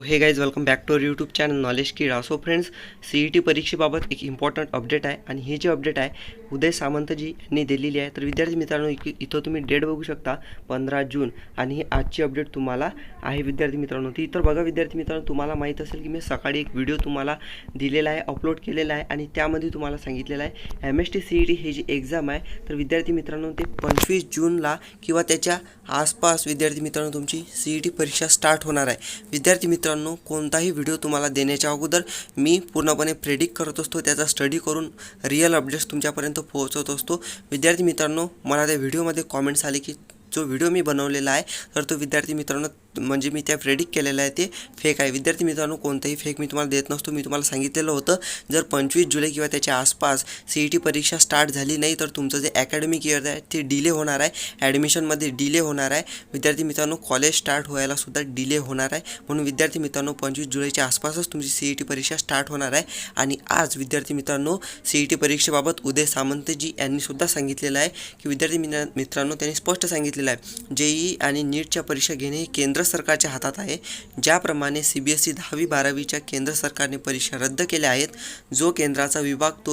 हे guys welcome back to our YouTube channel नॉलेजकी. So friends, CET परीक्षेबाबत एक इम्पॉर्टंट अपडेट आहे आणि हे जे अपडेट आहे उदय सामंतजी यांनी दिलेली आहे. तर विद्यार्थी मित्रांनो, इथं तुम्ही डेट बघू शकता 15 जून आणि ही आजची अपडेट तुम्हाला आहे विद्यार्थी मित्रांनो. ती तर बघा विद्यार्थी मित्रांनो, तुम्हाला माहीत असेल की मी सकाळी एक व्हिडिओ तुम्हाला दिलेला आहे, अपलोड केलेला आहे आणि त्यामध्ये तुम्हाला सांगितलेलं आहे MST CET हे जी एक्झाम आहे तर विद्यार्थी मित्रांनो ते 25 जूनला किंवा त्याच्या आसपास विद्यार्थी मित्रांनो तुमची CET परीक्षा स्टार्ट होणार आहे. विद्यार्थी मित्रांनो, कोणताही व्हिडिओ तुम्हाला देण्याच्या अगोदर मी पूर्णपणे प्रेडिक्ट करत असतो, त्याचा स्टडी करून रिअल अपडेट्स तुमच्यापर्यंत पोहोचवत असतो. विद्यार्थी मित्रांनो, मला त्या व्हिडिओमध्ये कॉमेंट्स आले की जो व्हिडिओ मी बनवलेला आहे तर तो विद्यार्थी मित्रांनो म्हणजे मी त्या प्रेडिक्ट केलेला आहे ते फेक आहे. विद्यार्थी मित्रांनो, कोणताही फेक मी तुम्हाला देत नसतो. मी तुम्हाला सांगितलेलं होतं जर 25 जुलै किंवा त्याच्या आसपास CET परीक्षा स्टार्ट झाली नाही तर तुमचं जे अकॅडमिक इयर आहे ते डिले होणार आहे, ॲडमिशनमध्ये डिले होणार आहे. विद्यार्थी मित्रांनो, कॉलेज स्टार्ट व्हायलासुद्धा डिले होणार आहे. म्हणून विद्यार्थी मित्रांनो 25 जुलैच्या आसपासच तुमची CET परीक्षा स्टार्ट होणार आहे. आणि आज विद्यार्थी मित्रांनो CET परीक्षेबाबत उदय सामंतजी यांनीसुद्धा सांगितलेलं आहे की विद्यार्थी मित्रांनो त्यांनी स्पष्ट सांगितलेलं आहे JEE आणि नीटच्या परीक्षा घेणे हे केंद्र सरकारच्या हातात आहे. ज्याप्रमाणे CBSE 10वी-12वीच्या केंद्र सरकारने परीक्षा रद्द केल्या आहेत, जो केंद्राचा विभाग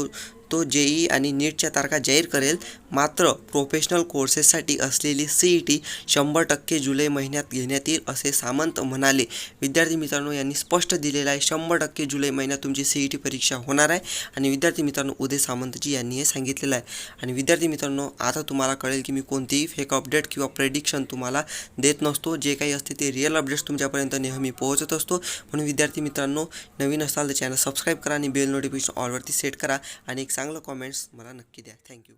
तो JEE आणि नीटच्या तारखा जाहीर करेल. मात्र प्रोफेशनल कोर्सेससाठी असलेली CET 100% जुलै महिन्यात घेण्यात येईल असे सामंत म्हणाले. विद्यार्थी मित्रांनो, यांनी स्पष्ट दिलेलं आहे 100% जुलै महिन्यात तुमची CET परीक्षा होणार आहे आणि विद्यार्थी मित्रांनो उदय सामंतजी यांनी हे सांगितलेलं आहे. आणि विद्यार्थी मित्रांनो, आता तुम्हाला कळेल की मी कोणतीही फेक अपडेट किंवा प्रेडिक्शन तुम्हाला देत नसतो. जे काही असते ते रिअल अपडेट्स तुमच्यापर्यंत नेहमी पोहोचत असतो. म्हणून विद्यार्थी मित्रांनो, नवीन असाल तर चॅनल सबस्क्राईब करा आणि बेल नोटिफिकेशन ऑलवरती सेट करा आणि एक चांगलं कॉमेंट्स मला नक्की द्या. थँक्यू.